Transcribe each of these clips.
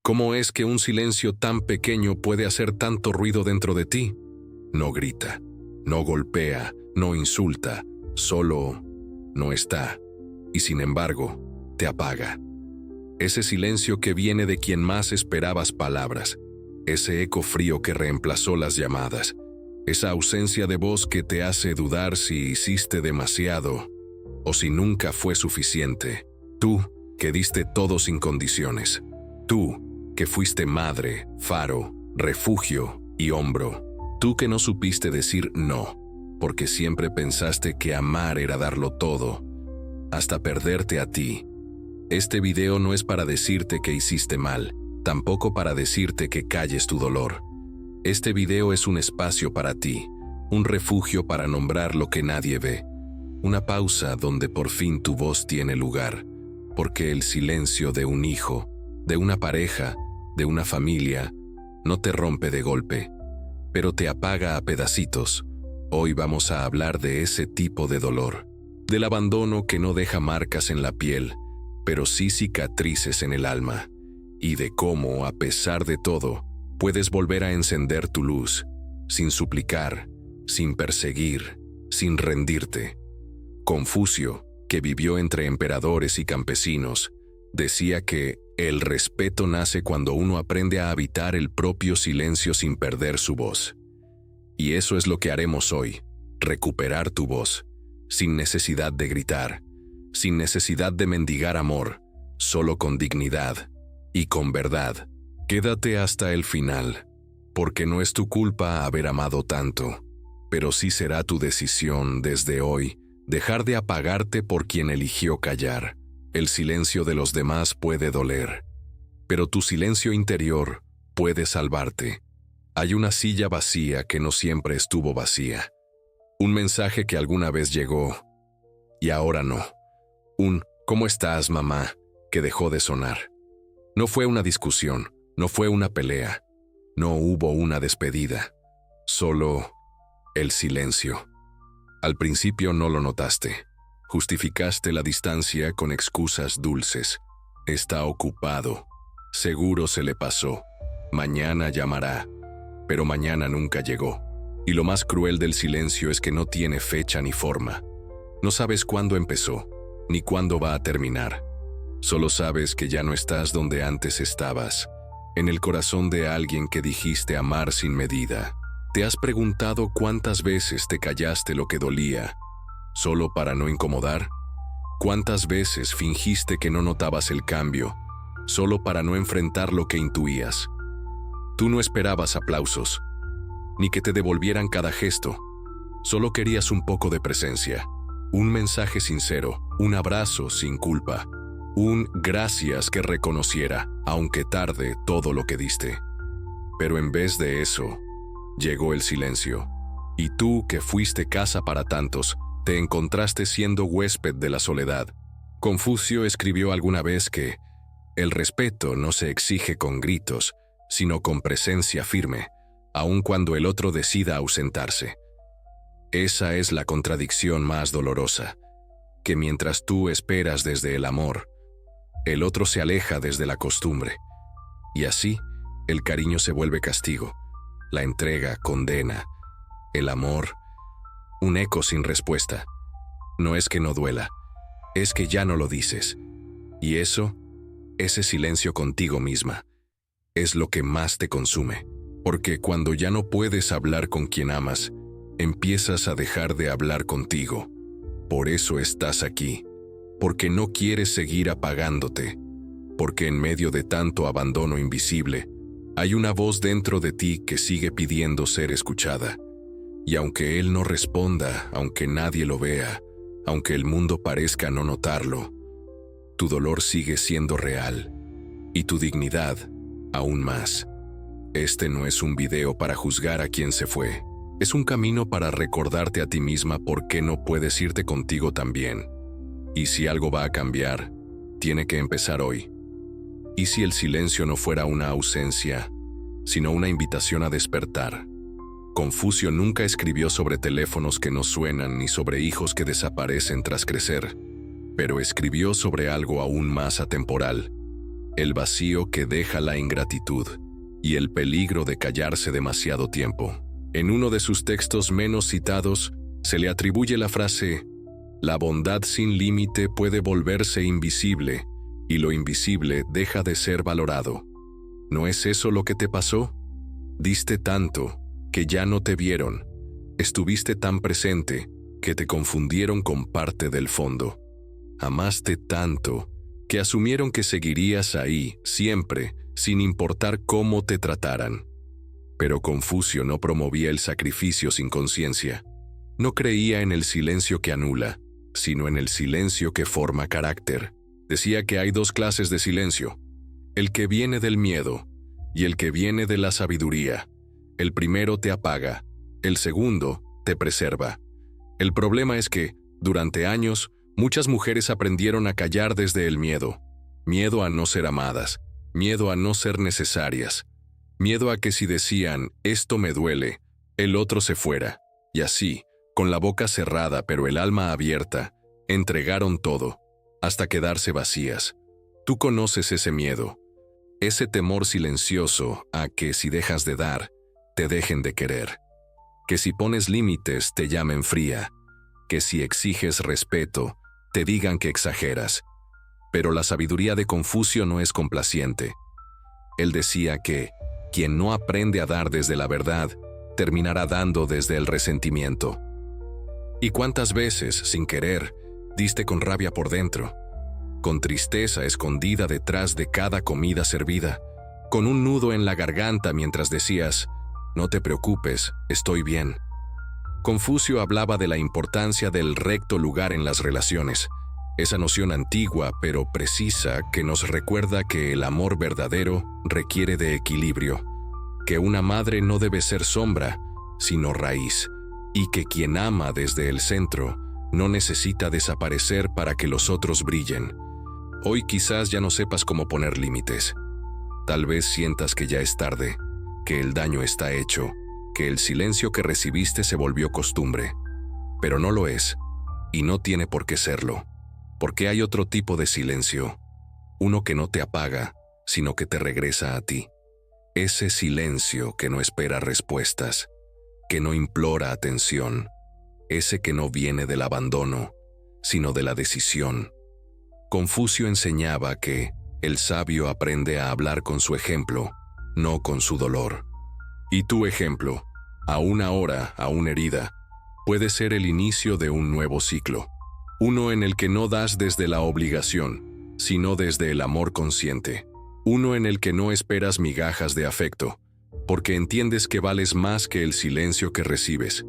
¿Cómo es que un silencio tan pequeño puede hacer tanto ruido dentro de ti? No grita, no golpea, no insulta, solo no está. Y sin embargo, te apaga. Ese silencio que viene de quien más esperabas palabras, ese eco frío que reemplazó las llamadas, esa ausencia de voz que te hace dudar si hiciste demasiado o si nunca fue suficiente. Tú, que diste todo sin condiciones. Tú, que fuiste madre, faro, refugio y hombro. Tú que no supiste decir no, porque siempre pensaste que amar era darlo todo, hasta perderte a ti. Este video no es para decirte que hiciste mal, tampoco para decirte que calles tu dolor. Este video es un espacio para ti, un refugio para nombrar lo que nadie ve, una pausa donde por fin tu voz tiene lugar, porque el silencio de un hijo, de una pareja, de una familia, no te rompe de golpe, pero te apaga a pedacitos. Hoy vamos a hablar de ese tipo de dolor, del abandono que no deja marcas en la piel, pero sí cicatrices en el alma, y de cómo, a pesar de todo, puedes volver a encender tu luz, sin suplicar, sin perseguir, sin rendirte. Confucio, que vivió entre emperadores y campesinos, decía que el respeto nace cuando uno aprende a habitar el propio silencio sin perder su voz. Y eso es lo que haremos hoy, recuperar tu voz, sin necesidad de gritar, sin necesidad de mendigar amor, solo con dignidad y con verdad. Quédate hasta el final, porque no es tu culpa haber amado tanto, pero sí será tu decisión desde hoy dejar de apagarte por quien eligió callar. El silencio de los demás puede doler, pero tu silencio interior puede salvarte. Hay una silla vacía que no siempre estuvo vacía. Un mensaje que alguna vez llegó y ahora no. Un ¿cómo estás, mamá?, que dejó de sonar. No fue una discusión, no fue una pelea, no hubo una despedida, solo el silencio. Al principio no lo notaste. Justificaste la distancia con excusas dulces. Está ocupado. Seguro se le pasó. Mañana llamará. Pero mañana nunca llegó. Y lo más cruel del silencio es que no tiene fecha ni forma. No sabes cuándo empezó, ni cuándo va a terminar. Solo sabes que ya no estás donde antes estabas, en el corazón de alguien que dijiste amar sin medida. ¿Te has preguntado cuántas veces te callaste lo que dolía, solo para no incomodar? ¿Cuántas veces fingiste que no notabas el cambio, solo para no enfrentar lo que intuías? Tú no esperabas aplausos, ni que te devolvieran cada gesto. Solo querías un poco de presencia, un mensaje sincero, un abrazo sin culpa, un gracias que reconociera, aunque tarde, todo lo que diste. Pero en vez de eso, llegó el silencio, y tú, que fuiste casa para tantos, te encontraste siendo huésped de la soledad. Confucio escribió alguna vez que el respeto no se exige con gritos, sino con presencia firme, aun cuando el otro decida ausentarse. Esa es la contradicción más dolorosa, que mientras tú esperas desde el amor, el otro se aleja desde la costumbre, y así el cariño se vuelve castigo. La entrega, condena. El amor, un eco sin respuesta. No es que no duela, es que ya no lo dices. Y eso, ese silencio contigo misma, es lo que más te consume. Porque cuando ya no puedes hablar con quien amas, empiezas a dejar de hablar contigo. Por eso estás aquí. Porque no quieres seguir apagándote. Porque en medio de tanto abandono invisible, hay una voz dentro de ti que sigue pidiendo ser escuchada. Y aunque él no responda, aunque nadie lo vea, aunque el mundo parezca no notarlo, tu dolor sigue siendo real. Y tu dignidad, aún más. Este no es un video para juzgar a quien se fue. Es un camino para recordarte a ti misma por qué no puedes irte contigo también. Y si algo va a cambiar, tiene que empezar hoy. ¿Y si el silencio no fuera una ausencia, sino una invitación a despertar? Confucio nunca escribió sobre teléfonos que no suenan ni sobre hijos que desaparecen tras crecer, pero escribió sobre algo aún más atemporal, el vacío que deja la ingratitud y el peligro de callarse demasiado tiempo. En uno de sus textos menos citados, se le atribuye la frase: «La bondad sin límite puede volverse invisible, y lo invisible deja de ser valorado». ¿No es eso lo que te pasó? Diste tanto que ya no te vieron. Estuviste tan presente que te confundieron con parte del fondo. Amaste tanto que asumieron que seguirías ahí, siempre, sin importar cómo te trataran. Pero Confucio no promovía el sacrificio sin conciencia. No creía en el silencio que anula, sino en el silencio que forma carácter. Decía que hay dos clases de silencio: el que viene del miedo y el que viene de la sabiduría. El primero te apaga, el segundo te preserva. El problema es que, durante años, muchas mujeres aprendieron a callar desde el miedo. Miedo a no ser amadas, miedo a no ser necesarias, miedo a que si decían «esto me duele», el otro se fuera. Y así, con la boca cerrada pero el alma abierta, entregaron todo, hasta quedarse vacías. Tú conoces ese miedo, ese temor silencioso a que si dejas de dar, te dejen de querer. Que si pones límites te llamen fría, que si exiges respeto, te digan que exageras. Pero la sabiduría de Confucio no es complaciente. Él decía que quien no aprende a dar desde la verdad, terminará dando desde el resentimiento. ¿Y cuántas veces, sin querer, diste con rabia por dentro? Con tristeza escondida detrás de cada comida servida, con un nudo en la garganta mientras decías «no te preocupes, estoy bien». Confucio hablaba de la importancia del recto lugar en las relaciones, esa noción antigua pero precisa que nos recuerda que el amor verdadero requiere de equilibrio, que una madre no debe ser sombra, sino raíz, y que quien ama desde el centro no necesita desaparecer para que los otros brillen. Hoy quizás ya no sepas cómo poner límites. Tal vez sientas que ya es tarde, que el daño está hecho, que el silencio que recibiste se volvió costumbre. Pero no lo es, y no tiene por qué serlo, porque hay otro tipo de silencio, uno que no te apaga, sino que te regresa a ti. Ese silencio que no espera respuestas, que no implora atención, ese que no viene del abandono, sino de la decisión. Confucio enseñaba que el sabio aprende a hablar con su ejemplo, no con su dolor. Y tu ejemplo, aún ahora, aún herida, puede ser el inicio de un nuevo ciclo, uno en el que no das desde la obligación, sino desde el amor consciente, uno en el que no esperas migajas de afecto, porque entiendes que vales más que el silencio que recibes.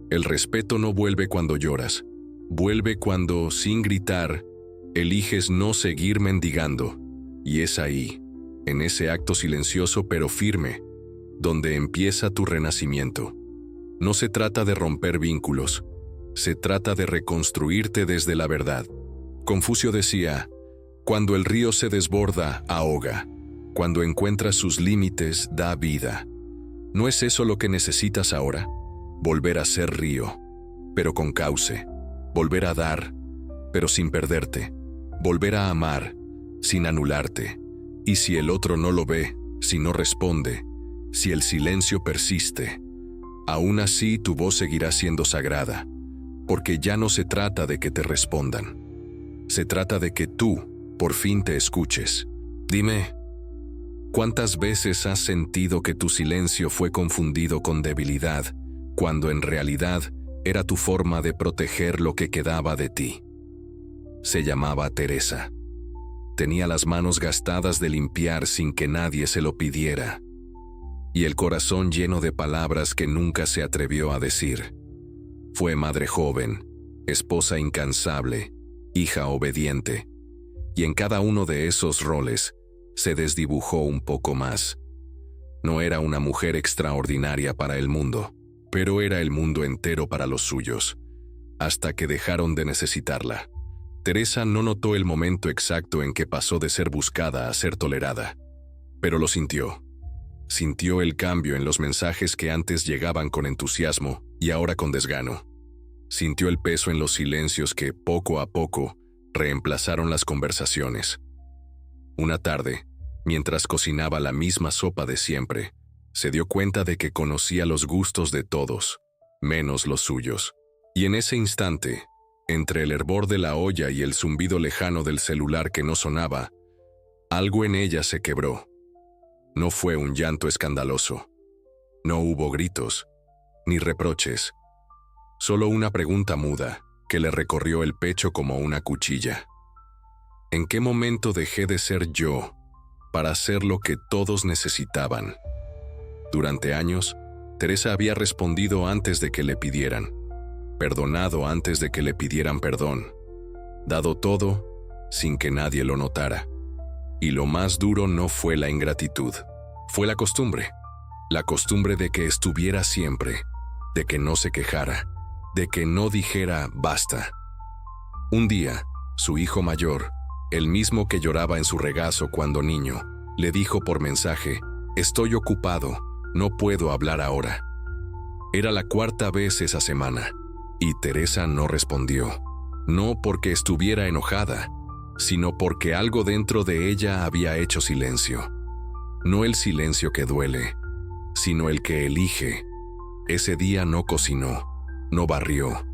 El respeto no vuelve cuando lloras, vuelve cuando, sin gritar, eliges no seguir mendigando, y es ahí, en ese acto silencioso pero firme, donde empieza tu renacimiento. No se trata de romper vínculos, se trata de reconstruirte desde la verdad. Confucio decía, cuando el río se desborda, ahoga, cuando encuentra sus límites, da vida. ¿No es eso lo que necesitas ahora? Volver a ser río, pero con cauce, volver a dar, pero sin perderte, volver a amar, sin anularte. Y si el otro no lo ve, si no responde, si el silencio persiste, aún así tu voz seguirá siendo sagrada, porque ya no se trata de que te respondan. Se trata de que tú, por fin, te escuches. Dime, ¿cuántas veces has sentido que tu silencio fue confundido con debilidad, cuando en realidad era tu forma de proteger lo que quedaba de ti? Se llamaba Teresa. Tenía las manos gastadas de limpiar sin que nadie se lo pidiera, y el corazón lleno de palabras que nunca se atrevió a decir. Fue madre joven, esposa incansable, hija obediente, y en cada uno de esos roles se desdibujó un poco más. No era una mujer extraordinaria para el mundo, pero era el mundo entero para los suyos, hasta que dejaron de necesitarla. Teresa no notó el momento exacto en que pasó de ser buscada a ser tolerada, pero lo sintió. Sintió el cambio en los mensajes que antes llegaban con entusiasmo y ahora con desgano. Sintió el peso en los silencios que, poco a poco, reemplazaron las conversaciones. Una tarde, mientras cocinaba la misma sopa de siempre, se dio cuenta de que conocía los gustos de todos, menos los suyos. Y en ese instante, entre el hervor de la olla y el zumbido lejano del celular que no sonaba, algo en ella se quebró. No fue un llanto escandaloso. No hubo gritos, ni reproches. Solo una pregunta muda que le recorrió el pecho como una cuchilla. ¿En qué momento dejé de ser yo para hacer lo que todos necesitaban? Durante años, Teresa había respondido antes de que le pidieran, perdonado antes de que le pidieran perdón, dado todo sin que nadie lo notara. Y lo más duro no fue la ingratitud, fue la costumbre de que estuviera siempre, de que no se quejara, de que no dijera basta. Un día, su hijo mayor, el mismo que lloraba en su regazo cuando niño, le dijo por mensaje: «Estoy ocupado, no puedo hablar ahora». Era la cuarta vez esa semana, y Teresa no respondió, no porque estuviera enojada, sino porque algo dentro de ella había hecho silencio. No el silencio que duele, sino el que elige. Ese día no cocinó, no barrió,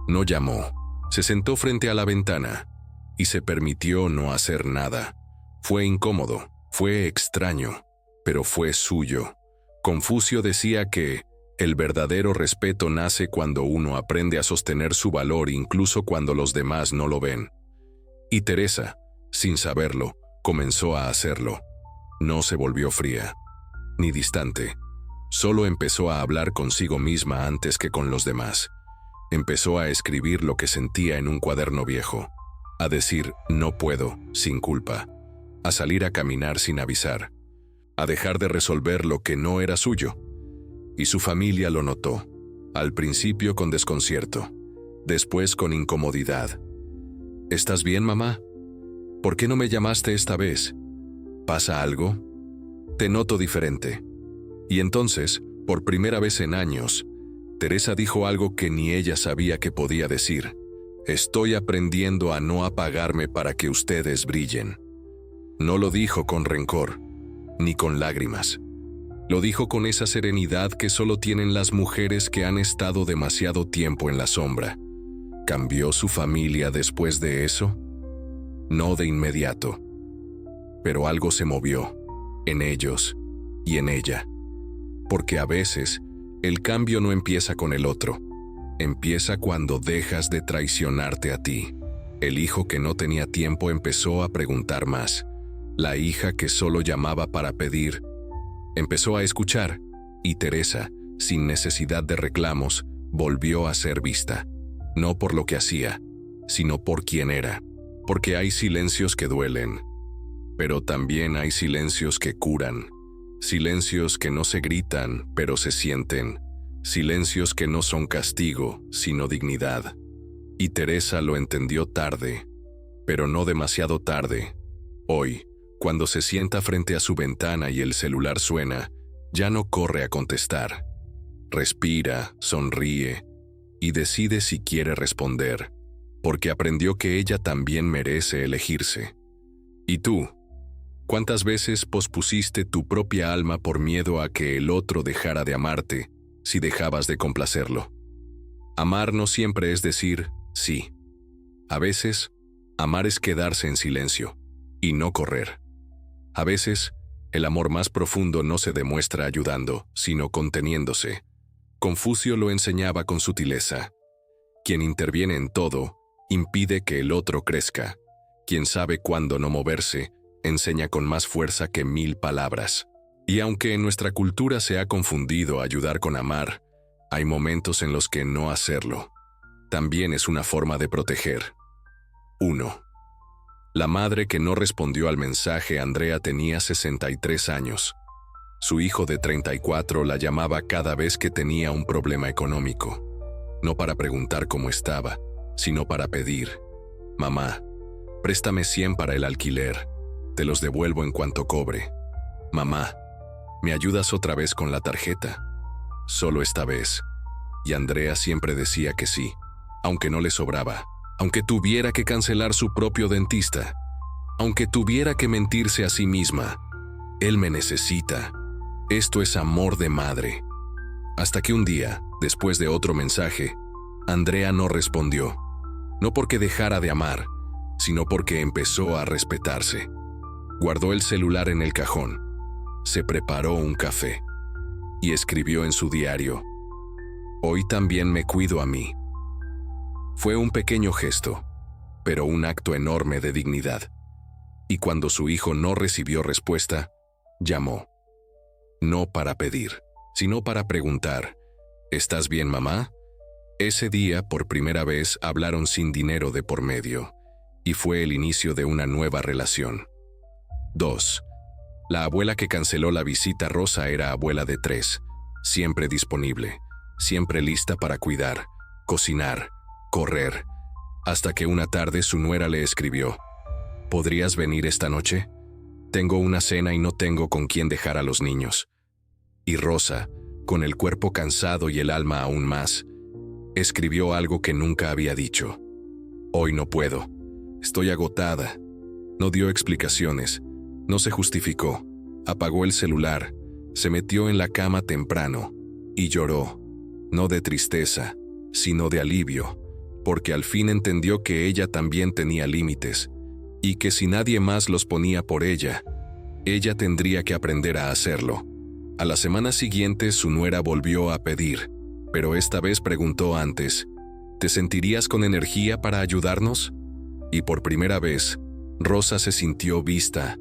no llamó. Se sentó frente a la ventana y se permitió no hacer nada. Fue incómodo, fue extraño, pero fue suyo. Confucio decía que el verdadero respeto nace cuando uno aprende a sostener su valor incluso cuando los demás no lo ven. Y Teresa, sin saberlo, comenzó a hacerlo. No se volvió fría, ni distante. Solo empezó a hablar consigo misma antes que con los demás. Empezó a escribir lo que sentía en un cuaderno viejo, a decir «no puedo», sin culpa, a salir a caminar sin avisar, a dejar de resolver lo que no era suyo. Y su familia lo notó, al principio con desconcierto, después con incomodidad. «¿Estás bien, mamá? ¿Por qué no me llamaste esta vez? ¿Pasa algo? Te noto diferente». Y entonces, por primera vez en años, Teresa dijo algo que ni ella sabía que podía decir. «Estoy aprendiendo a no apagarme para que ustedes brillen». No lo dijo con rencor, ni con lágrimas. Lo dijo con esa serenidad que solo tienen las mujeres que han estado demasiado tiempo en la sombra. ¿Cambió su familia después de eso? No de inmediato. Pero algo se movió, en ellos y en ella. Porque a veces, el cambio no empieza con el otro. Empieza cuando dejas de traicionarte a ti. El hijo que no tenía tiempo empezó a preguntar más. La hija que solo llamaba para pedir empezó a escuchar, y Teresa, sin necesidad de reclamos, volvió a ser vista. No por lo que hacía, sino por quién era. Porque hay silencios que duelen, pero también hay silencios que curan. Silencios que no se gritan, pero se sienten. Silencios que no son castigo, sino dignidad. Y Teresa lo entendió tarde, pero no demasiado tarde. Hoy, cuando se sienta frente a su ventana y el celular suena, ya no corre a contestar. Respira, sonríe y decide si quiere responder, porque aprendió que ella también merece elegirse. ¿Y tú? ¿Cuántas veces pospusiste tu propia alma por miedo a que el otro dejara de amarte si dejabas de complacerlo? Amar no siempre es decir sí. A veces, amar es quedarse en silencio y no correr. A veces, el amor más profundo no se demuestra ayudando, sino conteniéndose. Confucio lo enseñaba con sutileza. Quien interviene en todo, impide que el otro crezca. Quien sabe cuándo no moverse, enseña con más fuerza que 1000 palabras. Y aunque en nuestra cultura se ha confundido ayudar con amar, hay momentos en los que no hacerlo también es una forma de proteger. 1. La madre que no respondió al mensaje. Andrea tenía 63 años. Su hijo de 34 la llamaba cada vez que tenía un problema económico. No para preguntar cómo estaba, sino para pedir: «Mamá, préstame 100 para el alquiler. Te los devuelvo en cuanto cobre. Mamá, ¿me ayudas otra vez con la tarjeta? Solo esta vez». Y Andrea siempre decía que sí, aunque no le sobraba, aunque tuviera que cancelar su propio dentista. Aunque tuviera que mentirse a sí misma, él me necesita. Esto es amor de madre. Hasta que un día, después de otro mensaje, Andrea no respondió. No porque dejara de amar, sino porque empezó a respetarse. Guardó el celular en el cajón, se preparó un café y escribió en su diario: «Hoy también me cuido a mí». Fue un pequeño gesto, pero un acto enorme de dignidad. Y cuando su hijo no recibió respuesta, llamó. No para pedir, sino para preguntar: «¿Estás bien, mamá?». Ese día, por primera vez, hablaron sin dinero de por medio, y fue el inicio de una nueva relación. 2. La abuela que canceló la visita a Rosa era abuela de 3, siempre disponible, siempre lista para cuidar, cocinar, correr, hasta que una tarde su nuera le escribió: «¿Podrías venir esta noche? Tengo una cena y no tengo con quién dejar a los niños». Y Rosa, con el cuerpo cansado y el alma aún más, escribió algo que nunca había dicho: «Hoy no puedo, estoy agotada». No dio explicaciones, no se justificó, apagó el celular, se metió en la cama temprano y lloró, no de tristeza, sino de alivio, porque al fin entendió que ella también tenía límites, y que si nadie más los ponía por ella tendría que aprender a hacerlo. A la semana siguiente su nuera volvió a pedir, pero esta vez preguntó antes: «¿Te sentirías con energía para ayudarnos?». Y por primera vez, Rosa se sintió vista,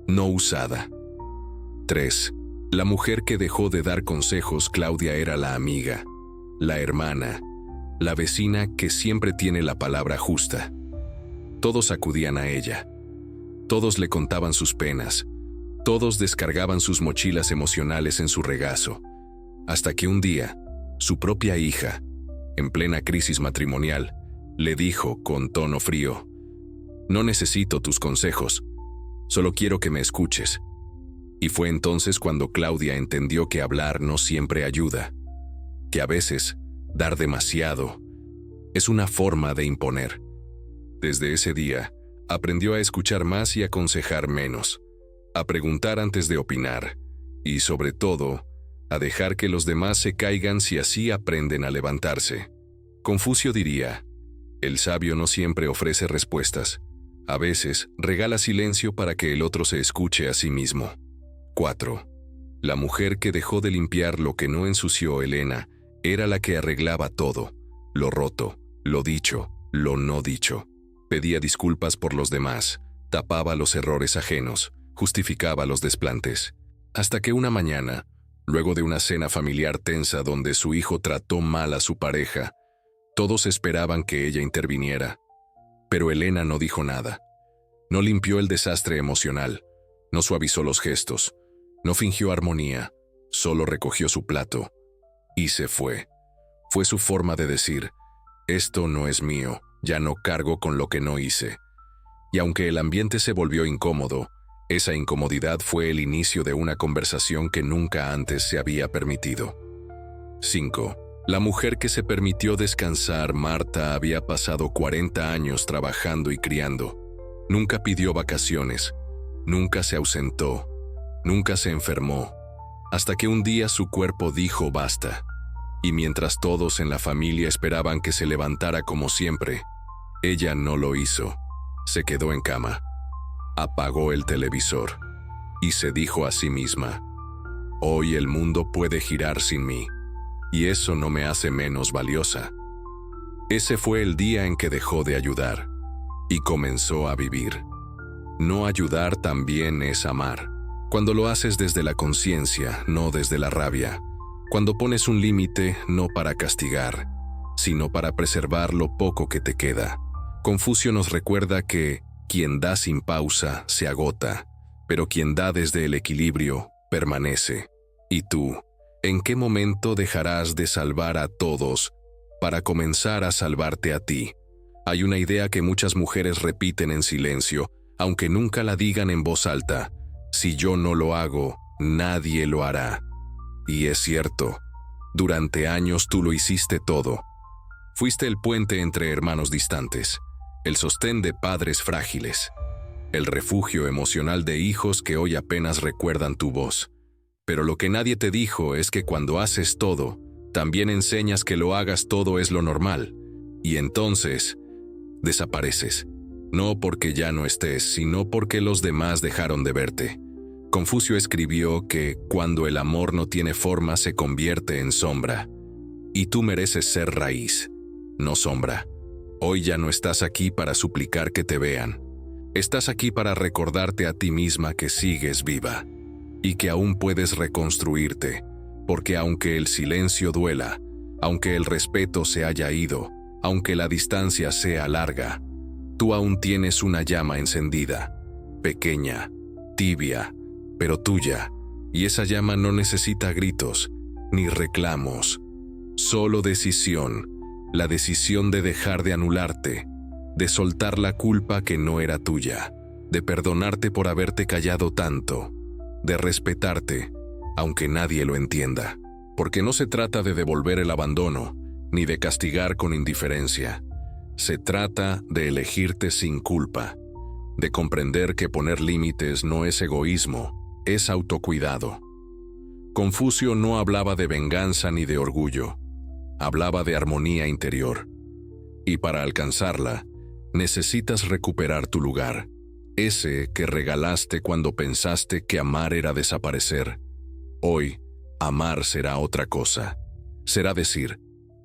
no usada. 3. La mujer que dejó de dar consejos, Claudia, era la amiga, la hermana, la vecina que siempre tiene la palabra justa. Todos acudían a ella. Todos le contaban sus penas. Todos descargaban sus mochilas emocionales en su regazo. Hasta que un día, su propia hija, en plena crisis matrimonial, le dijo con tono frío: «No necesito tus consejos, solo quiero que me escuches». Y fue entonces cuando Claudia entendió que hablar no siempre ayuda, que a veces dar demasiado es una forma de imponer. Desde ese día, aprendió a escuchar más y aconsejar menos, a preguntar antes de opinar, y sobre todo, a dejar que los demás se caigan si así aprenden a levantarse. Confucio diría: el sabio no siempre ofrece respuestas, a veces regala silencio para que el otro se escuche a sí mismo. 4. La mujer que dejó de limpiar lo que no ensució Elena era la que arreglaba todo, lo roto, lo dicho, lo no dicho. Pedía disculpas por los demás, tapaba los errores ajenos, justificaba los desplantes. Hasta que una mañana, luego de una cena familiar tensa donde su hijo trató mal a su pareja, todos esperaban que ella interviniera. Pero Elena no dijo nada. No limpió el desastre emocional, no suavizó los gestos, no fingió armonía, solo recogió su plato y se fue. Fue su forma de decir: esto no es mío, ya no cargo con lo que no hice. Y aunque el ambiente se volvió incómodo, esa incomodidad fue el inicio de una conversación que nunca antes se había permitido. 5. La mujer que se permitió descansar, Marta, había pasado 40 años trabajando y criando. Nunca pidió vacaciones, nunca se ausentó, nunca se enfermó, hasta que un día su cuerpo dijo basta. Y mientras todos en la familia esperaban que se levantara como siempre, ella no lo hizo. Se quedó en cama, apagó el televisor y se dijo a sí misma: hoy el mundo puede girar sin mí, y eso no me hace menos valiosa. Ese fue el día en que dejó de ayudar y comenzó a vivir. No ayudar también es amar. Cuando lo haces desde la conciencia, no desde la rabia. Cuando pones un límite, no para castigar, sino para preservar lo poco que te queda. Confucio nos recuerda que quien da sin pausa se agota, pero quien da desde el equilibrio permanece. ¿Y tú, en qué momento dejarás de salvar a todos para comenzar a salvarte a ti? Hay una idea que muchas mujeres repiten en silencio, aunque nunca la digan en voz alta: si yo no lo hago, nadie lo hará. Y es cierto, durante años tú lo hiciste todo. Fuiste el puente entre hermanos distantes, el sostén de padres frágiles. el refugio emocional de hijos que hoy apenas recuerdan tu voz. Pero lo que nadie te dijo es que cuando haces todo, también enseñas que lo hagas todo es lo normal, y entonces desapareces. No porque ya no estés, sino porque los demás dejaron de verte. Confucio escribió que cuando el amor no tiene forma se convierte en sombra. Y tú mereces ser raíz, no sombra. Hoy ya no estás aquí para suplicar que te vean. Estás aquí para recordarte a ti misma que sigues viva y que aún puedes reconstruirte, porque aunque el silencio duela, aunque el respeto se haya ido, aunque la distancia sea larga, tú aún tienes una llama encendida, pequeña, tibia, pero tuya, y esa llama no necesita gritos ni reclamos, solo decisión, la decisión de dejar de anularte, de soltar la culpa que no era tuya, de perdonarte por haberte callado tanto, de respetarte, aunque nadie lo entienda, porque no se trata de devolver el abandono, ni de castigar con indiferencia. Se trata de elegirte sin culpa, de comprender que poner límites no es egoísmo, es autocuidado. Confucio no hablaba de venganza ni de orgullo, hablaba de armonía interior. Y para alcanzarla, necesitas recuperar tu lugar, ese que regalaste cuando pensaste que amar era desaparecer. Hoy, amar será otra cosa. Será decir,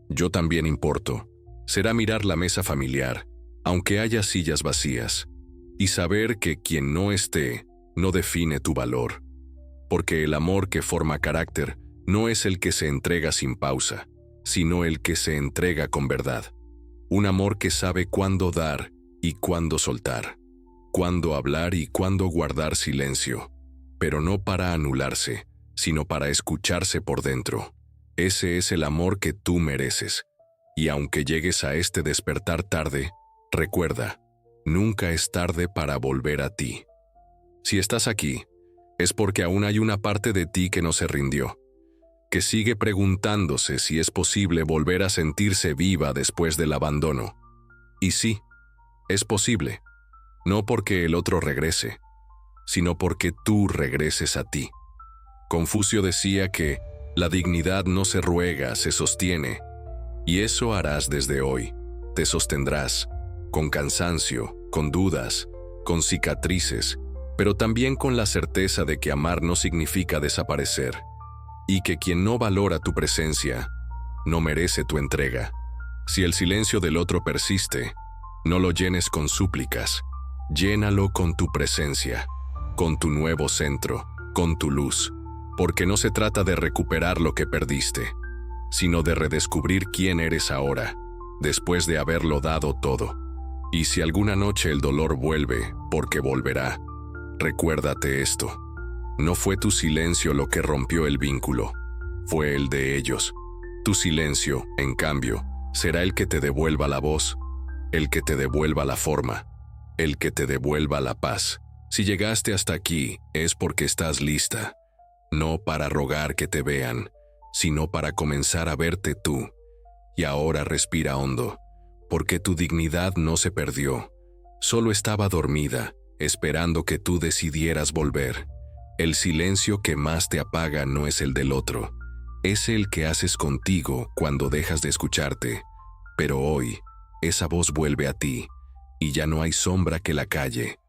yo también importo. Será mirar la mesa familiar, aunque haya sillas vacías, y saber que quien no esté no define tu valor. Porque el amor que forma carácter no es el que se entrega sin pausa, sino el que se entrega con verdad. Un amor que sabe cuándo dar y cuándo soltar, cuándo hablar y cuándo guardar silencio, pero no para anularse, sino para escucharse por dentro. Ese es el amor que tú mereces. Y aunque llegues a este despertar tarde, recuerda, nunca es tarde para volver a ti. Si estás aquí, es porque aún hay una parte de ti que no se rindió, que sigue preguntándose si es posible volver a sentirse viva después del abandono. Y sí, es posible, no porque el otro regrese, sino porque tú regreses a ti. Confucio decía que la dignidad no se ruega, se sostiene, y eso harás desde hoy. Te sostendrás, con cansancio, con dudas, con cicatrices, pero también con la certeza de que amar no significa desaparecer, y que quien no valora tu presencia, no merece tu entrega. Si el silencio del otro persiste, no lo llenes con súplicas, llénalo con tu presencia, con tu nuevo centro, con tu luz, porque no se trata de recuperar lo que perdiste, sino de redescubrir quién eres ahora, después de haberlo dado todo. Y si alguna noche el dolor vuelve, porque volverá, recuérdate esto. No fue tu silencio lo que rompió el vínculo, fue el de ellos. Tu silencio, en cambio, será el que te devuelva la voz, el que te devuelva la forma, el que te devuelva la paz. Si llegaste hasta aquí, es porque estás lista, no para rogar que te vean, sino para comenzar a verte tú. Y ahora respira hondo, porque tu dignidad no se perdió, solo estaba dormida, esperando que tú decidieras volver. El silencio que más te apaga no es el del otro, es el que haces contigo cuando dejas de escucharte. Pero hoy, esa voz vuelve a ti, y ya no hay sombra que la calle,